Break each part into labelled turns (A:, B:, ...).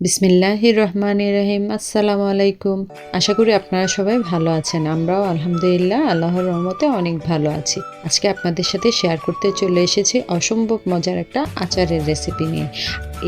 A: বিসমিল্লাহির রহমানির রহিম। আসসালামু আলাইকুম। আশা করি আপনারা সবাই ভালো আছেন। আমরাও আলহামদুলিল্লাহ আল্লাহর রহমতে অনেক ভালো আছি। আজকে আপনাদের সাথে শেয়ার করতে চলে এসেছি অসম্ভব মজার একটা আচারের রেসিপি নিয়ে।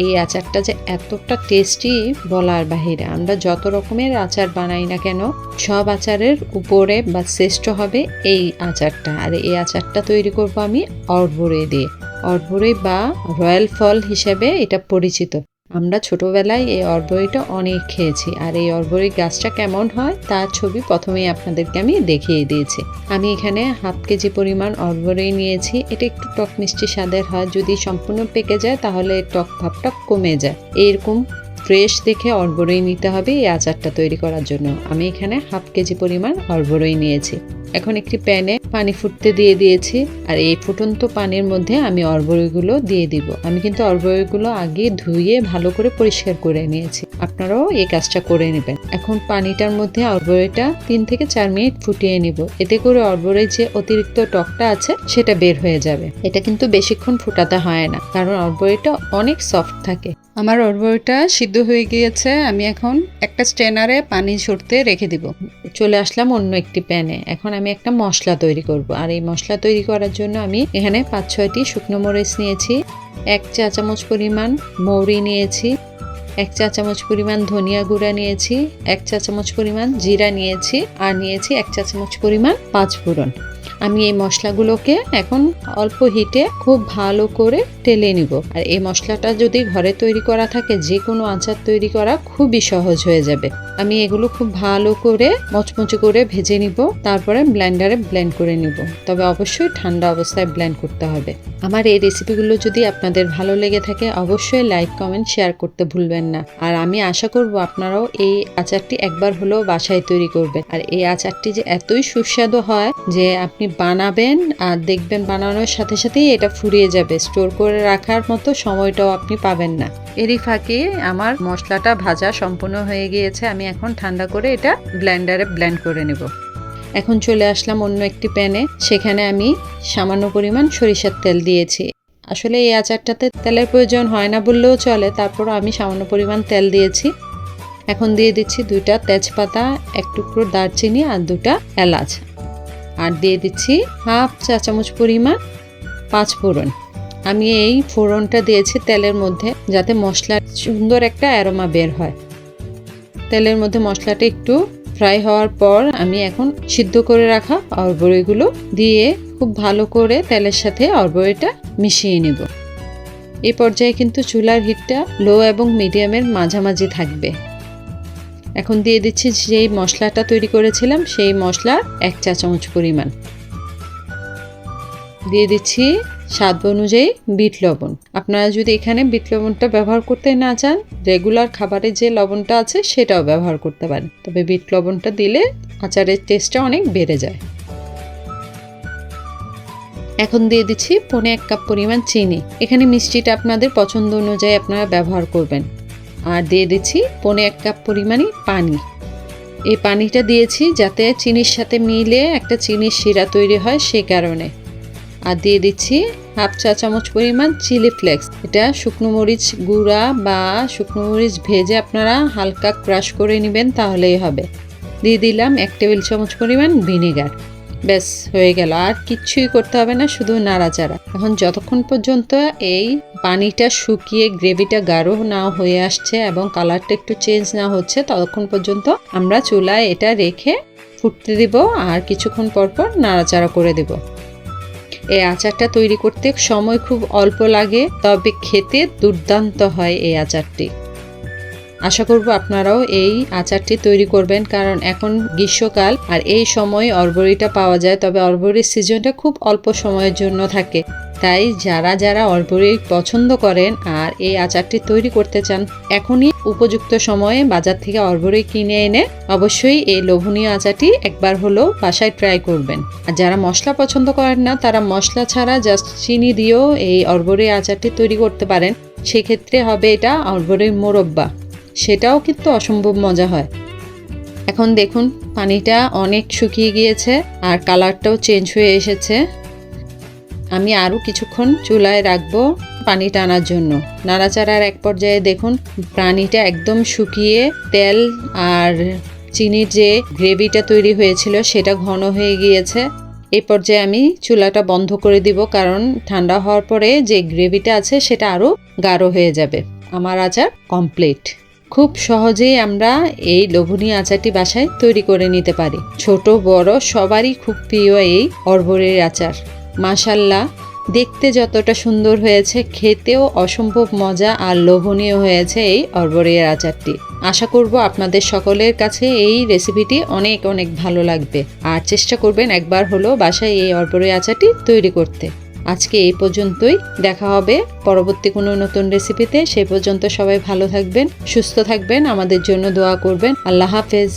A: এই আচারটা যে এতটা টেস্টি বলার বাহিরে। আমরা যত রকমের আচার বানাই না কেন, সব আচারের উপরে বা শ্রেষ্ঠ হবে এই আচারটা। আর এই আচারটা তৈরি করব আমি অর্বরে দিয়ে। অর্বরে বা রয়্যাল ফল হিসেবে এটা পরিচিত। আমরা ছোটবেলায় এই অর্বরিটা অনেক খেয়েছি। আর এই অর্বরি গাছটা কেমন হয় তার ছবি প্রথমেই আপনাদেরকে আমি দেখিয়ে দিয়েছি। আমি এখানে হাফ কেজি পরিমাণ অর্বরি নিয়েছি। এটা একটু টক মিষ্টি স্বাদের হয়। যদি সম্পূর্ণ পেকে যায় তাহলে টক ভাবটা কমে যায়। এইরকম ফ্রেশ দেখে অর্বরই নিতে হবে এই আচারটা তৈরি করার জন্য। আমি এখানে হাফ কেজি পরিমাণ অর্বরই নিয়েছি। এখন একটি প্যানে পানি ফুটতে দিয়ে দিয়েছি। আর এই ফুটন্ত পানির মধ্যে আমি অর্বরিগুলো দিয়ে দিব। আমি কিন্তু অর্বরিগুলো আগে ধুয়ে ভালো করে পরিষ্কার করে নিয়েছি। আপনারাও এই কাজটা করে নেবেন। এখন পানিটার মধ্যে অর্বরিটা 3 থেকে 4 মিনিট ফুটিয়ে নিব। এতে করে অর্বরের যে অতিরিক্ত টকটা আছে সেটা বের হয়ে যাবে। এটা কিন্তু বেশিক্ষণ ফুটাতে হয় না, কারণ অর্বরিটা অনেক সফট থাকে। আমার অর্বরিটা সিদ্ধ হয়ে গিয়েছে। আমি এখন একটা স্ট্রেনারে পানি ঝরতে রেখে দিব। চলে আসলাম অন্য একটি প্যানে। এখন আমি একটা মশলা তৈরি করব। আর এই মশলা তৈরি করার জন্য আমি এখানে 5-6টি শুকনো মরিচ নিয়েছি, 1 চা চামচ পরিমাণ মৌরি নিয়েছি, 1 চা চামচ পরিমাণ ধনিয়া গুঁড়া নিয়েছি, 1 চা চামচ পরিমাণ জিরা নিয়েছি, আর নিয়েছি 1 চা চামচ পরিমাণ পাঁচফোড়ন। আমি এই মশলাগুলোকে এখন অল্প হিটে খুব ভালো করে টেলে নিব। আর এই মশলাটা যদি ঘরে তৈরি করা থাকে, যে কোনো আচার তৈরি করা খুবই সহজ হয়ে যাবে। আমি এগুলো খুব ভালো করে মচমচে করে ভেজে নিব, তারপরে ব্লেন্ডারে ব্লেন্ড করে নিব। তবে অবশ্যই ঠান্ডা অবস্থায় ব্লেন্ড করতে হবে। আমার এই রেসিপিগুলো যদি আপনাদের ভালো লেগে থাকে অবশ্যই লাইক কমেন্ট শেয়ার করতে ভুলবেন না। আর আমি আশা করব আপনারাও এই আচারটি একবার হলেও বাসায় তৈরি করবেন। আর এই আচারটি যে এতই সুস্বাদু হয় যে আপনি বানাবেন আর দেখবেন বানানোর সাথে সাথেই এটা ফুরিয়ে যাবে। স্টোর করে রাখার মতো সময়টাও আপনি পাবেন না। এরই ফাঁকে আমার মশলাটা ভাজা সম্পূর্ণ হয়ে গিয়েছে। আমি এখন ঠান্ডা করে এটা ব্লেন্ডারে ব্লেন্ড করে নেব। এখন চলে আসলাম অন্য একটি প্যানে। সেখানে আমি সামান্য পরিমাণ সরিষার তেল দিয়েছি। আসলে এই আচারটাতে তেলের প্রয়োজন হয় না বললেও চলে, তারপর আমি সামান্য পরিমাণ তেল দিয়েছি। এখন দিয়ে দিচ্ছি 2টা তেজপাতা, 1 টুকরো দারচিনি আর 2টা এলাচ। আর দিয়ে দিচ্ছি হাফ চা চামচ পরিমাণ পাঁচফোড়ন। আমি এই ফোড়নটা দিয়েছি তেলের মধ্যে যাতে মশলার সুন্দর একটা অ্যারোমা বের হয়। তেলের মধ্যে মশলাটা একটু ফ্রাই হওয়ার পর আমি এখন সিদ্ধ করে রাখা অর্বরিগুলো দিয়ে খুব ভালো করে তেলের সাথে অর্বরিটা মিশিয়ে নেব। এই পর্যায়ে কিন্তু চুলার হিটটা লো এবং মিডিয়ামের মাঝামাঝি থাকবে। এখন দিয়ে দিচ্ছি যেই মশলাটা তৈরি করেছিলাম সেই মশলার 1 চা চামচ পরিমাণ। দিয়ে দিচ্ছি স্বাদ অনুযায়ী বিট লবণ। আপনারা যদি এখানে বিট লবণটা ব্যবহার করতে না চান, রেগুলার খাবারে যে লবণটা আছে সেটাও ব্যবহার করতে পারেন। তবে বিট লবণটা দিলে আচারের টেস্টটা অনেক বেড়ে যায়। এখন দিয়ে দিচ্ছি 1.5 কাপ পরিমাণ চিনি। এখানে মিষ্টিটা আপনাদের পছন্দ অনুযায়ী আপনারা ব্যবহার করবেন। আর দিয়ে দিচ্ছি 1.5 কাপ পরিমাণই পানি। এই পানিটা দিয়েছি যাতে চিনির সাথে মিলে একটা চিনির শিরা তৈরি হয়, সেই কারণে। আর দিয়ে দিচ্ছি হাফ চা চামচ পরিমাণ চিলি ফ্লেক্স। এটা শুকনো মরিচ গুঁড়া বা শুকনো মরিচ ভেজে আপনারা হালকা ক্রাশ করে নেবেন, তাহলেই হবে। দিয়ে দিলাম 1 টেবিল চামচ পরিমাণ ভিনেগার। ব্যাস হয়ে গেল। আর কিচ্ছুই করতে হবে না, শুধু নাড়াচাড়া। এখন যতক্ষণ পর্যন্ত এই পানিটা শুকিয়ে গ্রেভিটা গাঢ় না হয়ে আসছে এবং কালারটা একটু চেঞ্জ না হচ্ছে, ততক্ষণ পর্যন্ত আমরা চুলায় এটা রেখে ফুটতে দিব। আর কিছুক্ষণ পর পর নাড়াচাড়া করে দেব। এই আচারটা তৈরি করতে সময় খুব অল্প লাগে, তবে খেতে দুর্দান্ত হয় এই আচারটি। আশা করব আপনারাও এই আচারটি তৈরি করবেন, কারণ এখন গ্রীষ্মকাল আর এই সময় অর্বরিটা পাওয়া যায়। তবে অর্বরির সিজনটা খুব অল্প সময়ের জন্য থাকে। তাই যারা যারা অর্বরি পছন্দ করেন আর এই আচারটি তৈরি করতে চান, এখনই উপযুক্ত সময়ে বাজার থেকে অর্বরি কিনে এনে অবশ্যই এই লোভনীয় আচারটি একবার হলেও বাসায় ট্রাই করবেন। আর যারা মশলা পছন্দ করেন না, তারা মশলা ছাড়া জাস্ট চিনি দিয়েও এই অর্বরি আচারটি তৈরি করতে পারেন। সেক্ষেত্রে হবে এটা অর্বরির মোরব্বা, সেটাও কিন্তু অসম্ভব মজা হয়। এখন দেখুন পানিটা অনেক শুকিয়ে গিয়েছে আর কালারটাও চেঞ্জ হয়ে এসেছে। আমি আরও কিছুক্ষণ চুলায় রাখবো পানি টানার জন্য। নাড়াচাড়ার এক পর্যায়ে দেখুন পানিটা একদম শুকিয়ে তেল আর চিনির যে গ্রেভিটা তৈরি হয়েছিল সেটা ঘন হয়ে গিয়েছে। এই পর্যায়ে আমি চুলাটা বন্ধ করে দিব, কারণ ঠান্ডা হওয়ার পরে যে গ্রেভিটা আছে সেটা আরও গাঢ় হয়ে যাবে। আমার আচার কমপ্লিট। খুব সহজেই আমরা এই লোভনীয় আচারটি বাসায় তৈরি করে নিতে পারি। ছোট বড় সবারই খুব প্রিয় এই অর্বরের আচার। মাশাল্লাহ, দেখতে যতটা সুন্দর হয়েছে, খেতেও অসম্ভব মজা আর লোভনীয় হয়েছে এই অর্বরের আচারটি। আশা করব আপনাদের সকলের কাছে এই রেসিপিটি অনেক অনেক ভালো লাগবে, আর চেষ্টা করবেন একবার হলো বাসায় এই অর্বরের আচারটি তৈরি করতে। আজকে এই পর্যন্তই, দেখা হবে পরবর্তী কোনো নতুন রেসিপিতে। সেই পর্যন্ত সবাই ভালো থাকবেন, সুস্থ থাকবেন, আমাদের জন্য দোয়া করবেন। আল্লাহ হাফেজ।